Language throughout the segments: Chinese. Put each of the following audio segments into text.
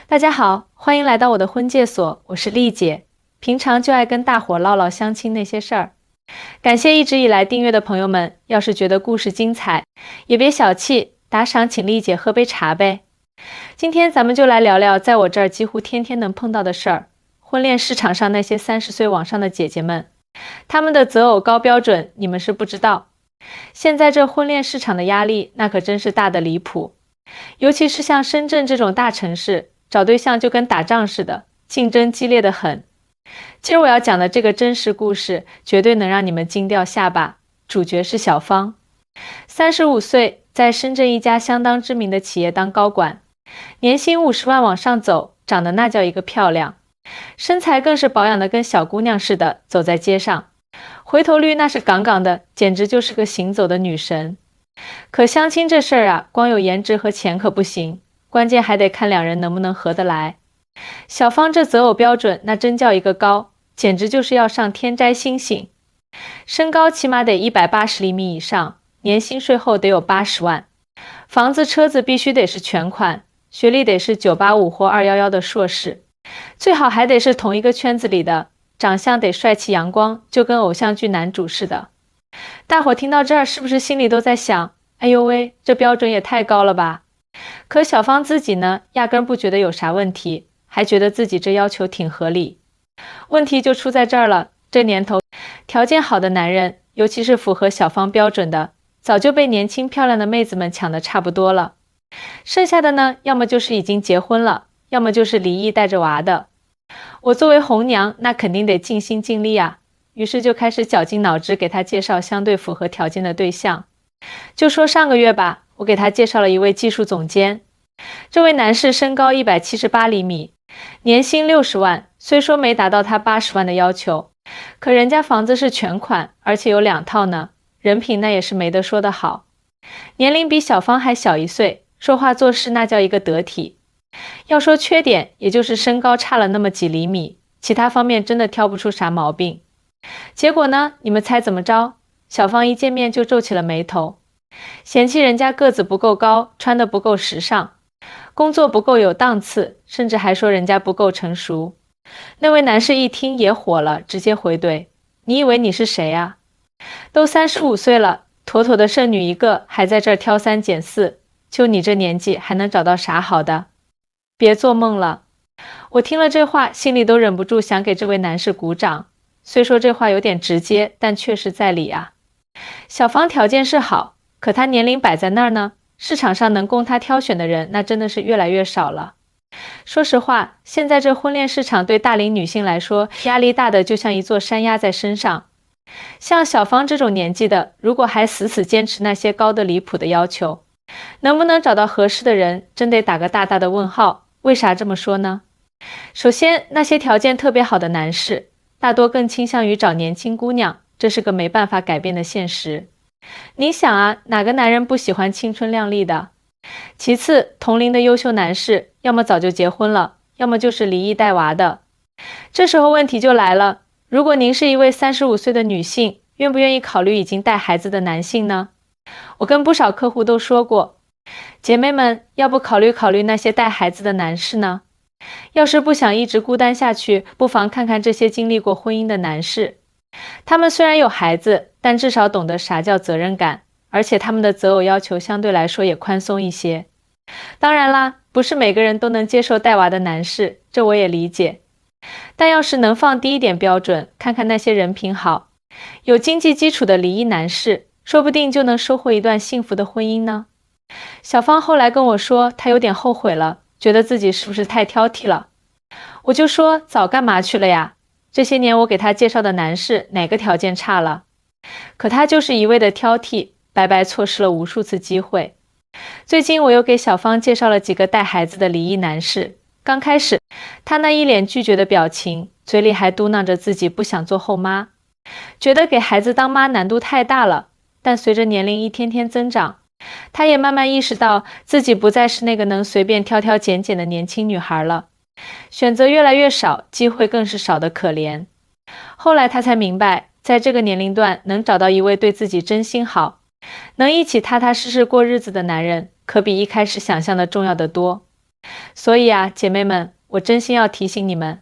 大家好，欢迎来到我的婚介所，我是丽姐。平常就爱跟大伙唠唠相亲那些事儿。感谢一直以来订阅的朋友们，要是觉得故事精彩，也别小气，打赏请丽姐喝杯茶呗。今天咱们就来聊聊在我这儿几乎天天能碰到的事儿。婚恋市场上那些30岁往上的姐姐们，她们的择偶高标准，你们是不知道。现在这婚恋市场的压力，那可真是大得离谱。尤其是像深圳这种大城市，找对象就跟打仗似的，竞争激烈得很。今儿我要讲的这个真实故事，绝对能让你们惊掉下巴。主角是小芳，35岁，在深圳一家相当知名的企业当高管，年薪50万往上走，长得那叫一个漂亮，身材更是保养得跟小姑娘似的，走在街上，回头率那是杠杠的，简直就是个行走的女神。可相亲这事儿啊，光有颜值和钱可不行，关键还得看两人能不能合得来。小芳这择偶标准那真叫一个高，简直就是要上天摘星星。身高起码得180厘米以上，年薪税后得有80万，房子车子必须得是全款，学历得是985或211的硕士，最好还得是同一个圈子里的，长相得帅气阳光，就跟偶像剧男主似的。大伙听到这儿是不是心里都在想，哎呦喂，这标准也太高了吧。可小芳自己呢，压根不觉得有啥问题，还觉得自己这要求挺合理。问题就出在这儿了，这年头条件好的男人，尤其是符合小芳标准的，早就被年轻漂亮的妹子们抢得差不多了。剩下的呢，要么就是已经结婚了，要么就是离异带着娃的。我作为红娘，那肯定得尽心尽力啊，于是就开始绞尽脑汁给他介绍相对符合条件的对象。就说上个月吧，我给他介绍了一位技术总监。这位男士身高178厘米，年薪60万，虽说没达到他80万的要求，可人家房子是全款，而且有2套呢，人品那也是没得说的好。年龄比小芳还小1岁，说话做事那叫一个得体。要说缺点，也就是身高差了那么几厘米，其他方面真的挑不出啥毛病。结果呢，你们猜怎么着？小芳一见面就皱起了眉头，嫌弃人家个子不够高，穿得不够时尚，工作不够有档次，甚至还说人家不够成熟。那位男士一听也火了，直接回怼，你以为你是谁啊？都35岁了，妥妥的剩女一个，还在这儿挑3拣4，就你这年纪还能找到啥好的？别做梦了。我听了这话，心里都忍不住想给这位男士鼓掌。虽说这话有点直接，但确实在理啊。小芳条件是好，可她年龄摆在那儿呢，市场上能供她挑选的人那真的是越来越少了。说实话，现在这婚恋市场对大龄女性来说，压力大的就像一座山压在身上。像小芳这种年纪的，如果还死死坚持那些高得离谱的要求，能不能找到合适的人，真得打个大大的问号。为啥这么说呢？首先，那些条件特别好的男士，大多更倾向于找年轻姑娘，这是个没办法改变的现实。你想啊，哪个男人不喜欢青春靓丽的？其次，同龄的优秀男士，要么早就结婚了，要么就是离异带娃的。这时候问题就来了，如果您是一位35岁的女性，愿不愿意考虑已经带孩子的男性呢？我跟不少客户都说过，姐妹们，要不考虑考虑那些带孩子的男士呢？要是不想一直孤单下去，不妨看看这些经历过婚姻的男士。他们虽然有孩子，但至少懂得啥叫责任感，而且他们的择偶要求相对来说也宽松一些。当然啦，不是每个人都能接受带娃的男士，这我也理解。但要是能放低一点标准，看看那些人品好、有经济基础的离异男士，说不定就能收获一段幸福的婚姻呢。小芳后来跟我说，她有点后悔了，觉得自己是不是太挑剔了。我就说，早干嘛去了呀？这些年我给她介绍的男士，哪个条件差了？可她就是一味的挑剔，白白错失了无数次机会。最近我又给小芳介绍了几个带孩子的离异男士，刚开始她那一脸拒绝的表情，嘴里还嘟囔着自己不想做后妈，觉得给孩子当妈难度太大了。但随着年龄一天天增长，她也慢慢意识到自己不再是那个能随便挑挑拣拣的年轻女孩了，选择越来越少，机会更是少得可怜。后来她才明白，在这个年龄段能找到一位对自己真心好，能一起踏踏实实过日子的男人，可比一开始想象的重要得多。所以啊，姐妹们，我真心要提醒你们，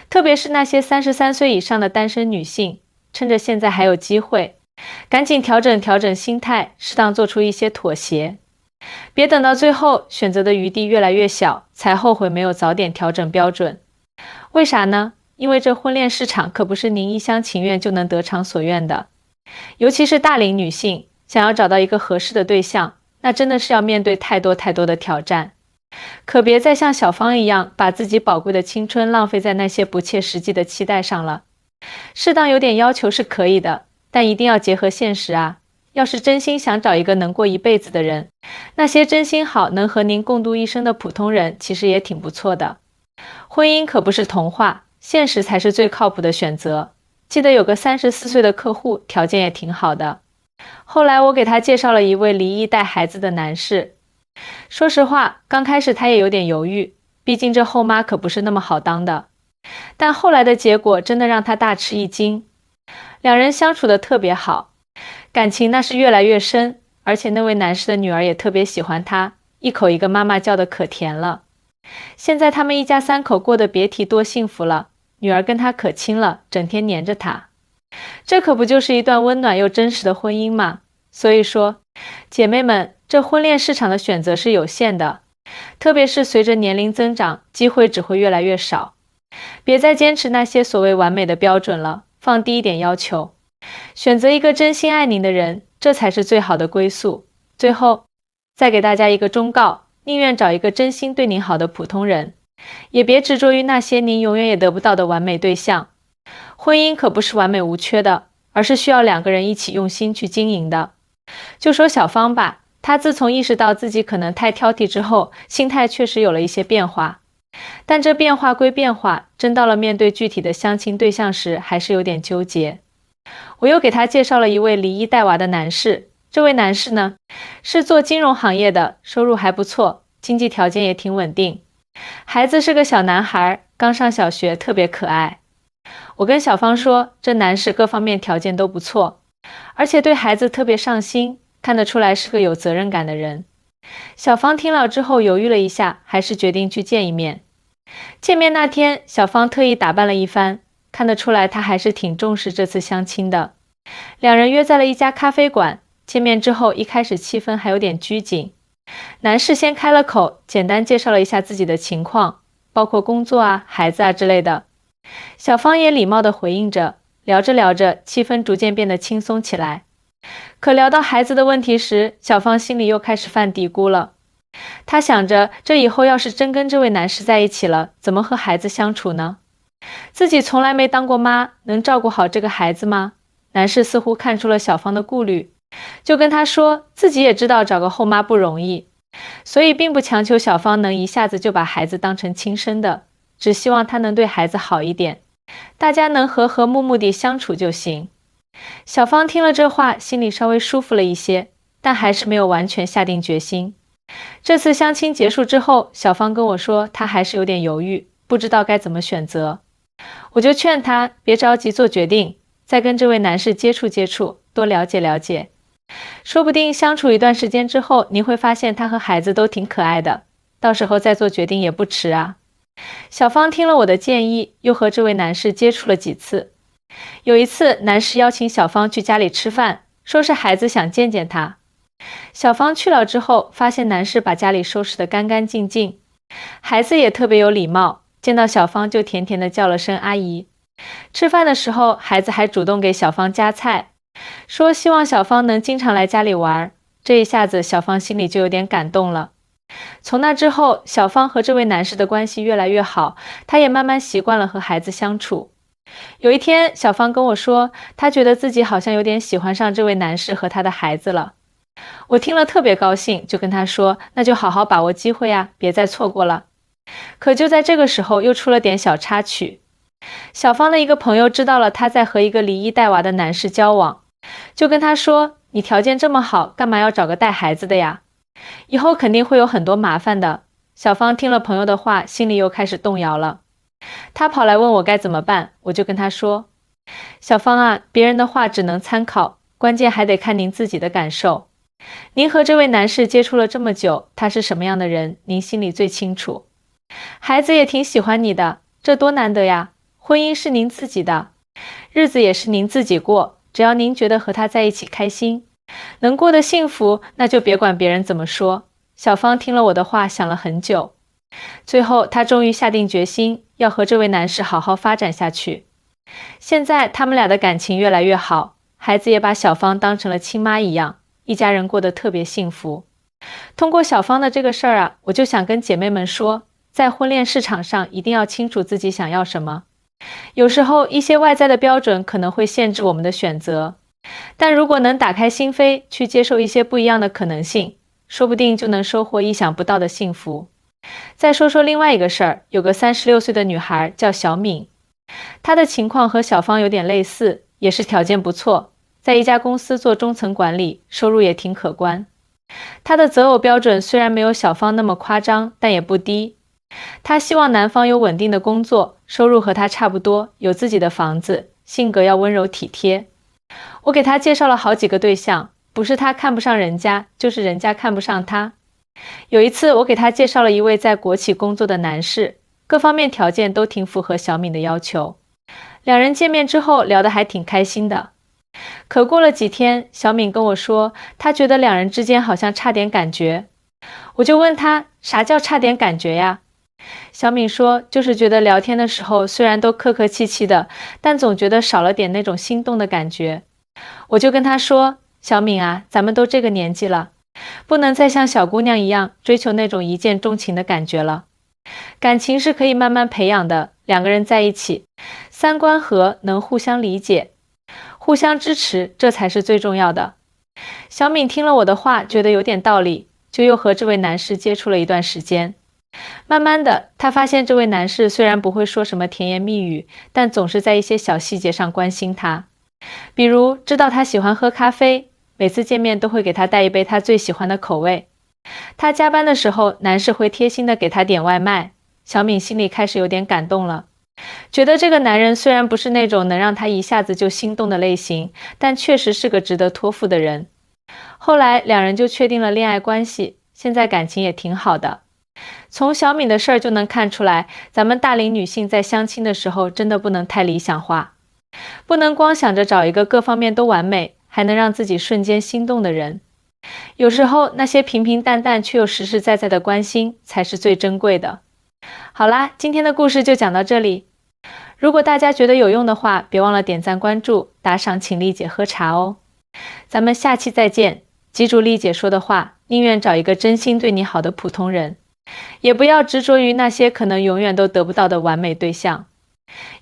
特别是那些33岁以上的单身女性，趁着现在还有机会，赶紧调整调整心态，适当做出一些妥协。别等到最后选择的余地越来越小，才后悔没有早点调整标准。为啥呢？因为这婚恋市场可不是您一厢情愿就能得偿所愿的。尤其是大龄女性，想要找到一个合适的对象，那真的是要面对太多太多的挑战。可别再像小芳一样，把自己宝贵的青春浪费在那些不切实际的期待上了。适当有点要求是可以的，但一定要结合现实啊。要是真心想找一个能过一辈子的人，那些真心好能和您共度一生的普通人其实也挺不错的。婚姻可不是童话，现实才是最靠谱的选择。记得有个34岁的客户，条件也挺好的。后来我给他介绍了一位离异带孩子的男士。说实话，刚开始他也有点犹豫，毕竟这后妈可不是那么好当的。但后来的结果真的让他大吃一惊。两人相处得特别好，感情那是越来越深，而且那位男士的女儿也特别喜欢他，一口一个妈妈叫得可甜了。现在他们一家3口过得别提多幸福了，女儿跟他可亲了，整天黏着他。这可不就是一段温暖又真实的婚姻吗？所以说，姐妹们，这婚恋市场的选择是有限的，特别是随着年龄增长，机会只会越来越少。别再坚持那些所谓完美的标准了，放低一点要求，选择一个真心爱您的人，这才是最好的归宿。最后，再给大家一个忠告，宁愿找一个真心对您好的普通人，也别执着于那些您永远也得不到的完美对象。婚姻可不是完美无缺的，而是需要2个人一起用心去经营的。就说小芳吧，她自从意识到自己可能太挑剔之后，心态确实有了一些变化。但这变化归变化，真到了面对具体的相亲对象时，还是有点纠结。我又给她介绍了一位离异带娃的男士。这位男士呢，是做金融行业的，收入还不错，经济条件也挺稳定。孩子是个小男孩，刚上小学，特别可爱。我跟小芳说，这男士各方面条件都不错，而且对孩子特别上心，看得出来是个有责任感的人。小芳听了之后犹豫了一下，还是决定去见一面。见面那天，小芳特意打扮了一番，看得出来她还是挺重视这次相亲的。两人约在了一家咖啡馆，见面之后一开始气氛还有点拘谨。男士先开了口，简单介绍了一下自己的情况，包括工作啊、孩子啊之类的。小芳也礼貌地回应着，聊着聊着，气氛逐渐变得轻松起来。可聊到孩子的问题时，小芳心里又开始犯嘀咕了。她想着，这以后要是真跟这位男士在一起了，怎么和孩子相处呢？自己从来没当过妈，能照顾好这个孩子吗？男士似乎看出了小芳的顾虑，就跟她说，自己也知道找个后妈不容易，所以并不强求小芳能一下子就把孩子当成亲生的，只希望她能对孩子好一点，大家能和和睦睦地相处就行。小芳听了这话，心里稍微舒服了一些，但还是没有完全下定决心。这次相亲结束之后，小芳跟我说，她还是有点犹豫，不知道该怎么选择。我就劝她别着急做决定，再跟这位男士接触接触，多了解了解。说不定相处一段时间之后，您会发现他和孩子都挺可爱的，到时候再做决定也不迟啊。小芳听了我的建议，又和这位男士接触了几次。有一次，男士邀请小芳去家里吃饭，说是孩子想见见他。小芳去了之后，发现男士把家里收拾得干干净净，孩子也特别有礼貌，见到小芳就甜甜地叫了声阿姨。吃饭的时候，孩子还主动给小芳夹菜，说希望小芳能经常来家里玩。这一下子小芳心里就有点感动了。从那之后，小芳和这位男士的关系越来越好，她也慢慢习惯了和孩子相处。有一天，小芳跟我说，她觉得自己好像有点喜欢上这位男士和他的孩子了。我听了特别高兴，就跟她说，那就好好把握机会啊，别再错过了。可就在这个时候，又出了点小插曲。小芳的一个朋友知道了她在和一个离异带娃的男士交往，就跟她说，你条件这么好，干嘛要找个带孩子的呀？以后肯定会有很多麻烦的。小芳听了朋友的话，心里又开始动摇了。她跑来问我该怎么办，我就跟她说，小芳啊，别人的话只能参考，关键还得看您自己的感受。您和这位男士接触了这么久，他是什么样的人，您心里最清楚。孩子也挺喜欢你的，这多难得呀！婚姻是您自己的，日子也是您自己过，只要您觉得和他在一起开心，能过得幸福，那就别管别人怎么说。小芳听了我的话，想了很久，最后她终于下定决心，要和这位男士好好发展下去。现在他们俩的感情越来越好，孩子也把小芳当成了亲妈一样，一家人过得特别幸福。通过小芳的这个事儿啊，我就想跟姐妹们说，在婚恋市场上一定要清楚自己想要什么。有时候一些外在的标准可能会限制我们的选择，但如果能打开心扉，去接受一些不一样的可能性，说不定就能收获意想不到的幸福。再说说另外一个事儿，有个36岁的女孩叫小敏，她的情况和小芳有点类似，也是条件不错，在一家公司做中层管理，收入也挺可观。她的择偶标准虽然没有小芳那么夸张，但也不低。她希望男方有稳定的工作，收入和她差不多，有自己的房子，性格要温柔体贴。我给她介绍了好几个对象，不是她看不上人家，就是人家看不上她。有一次我给她介绍了一位在国企工作的男士，各方面条件都挺符合小敏的要求。两人见面之后聊得还挺开心的。可过了几天，小敏跟我说，她觉得两人之间好像差点感觉。我就问她，啥叫差点感觉呀？小敏说，就是觉得聊天的时候虽然都客客气气的，但总觉得少了点那种心动的感觉。我就跟她说，小敏啊，咱们都这个年纪了，不能再像小姑娘一样追求那种一见钟情的感觉了。感情是可以慢慢培养的，两个人在一起，三观合，能互相理解，互相支持，这才是最重要的。小敏听了我的话，觉得有点道理，就又和这位男士接触了一段时间。慢慢的，她发现这位男士虽然不会说什么甜言蜜语，但总是在一些小细节上关心她。比如知道她喜欢喝咖啡，每次见面都会给她带一杯她最喜欢的口味。她加班的时候，男士会贴心的给她点外卖。小敏心里开始有点感动了，觉得这个男人虽然不是那种能让她一下子就心动的类型，但确实是个值得托付的人。后来两人就确定了恋爱关系，现在感情也挺好的。从小敏的事儿就能看出来，咱们大龄女性在相亲的时候真的不能太理想化，不能光想着找一个各方面都完美，还能让自己瞬间心动的人。有时候那些平平淡淡却又实实在在的关心才是最珍贵的。好啦，今天的故事就讲到这里。如果大家觉得有用的话，别忘了点赞关注，打赏请丽姐喝茶哦。咱们下期再见，记住丽姐说的话，宁愿找一个真心对你好的普通人，也不要执着于那些可能永远都得不到的完美对象。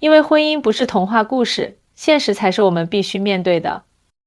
因为婚姻不是童话故事，现实才是我们必须面对的。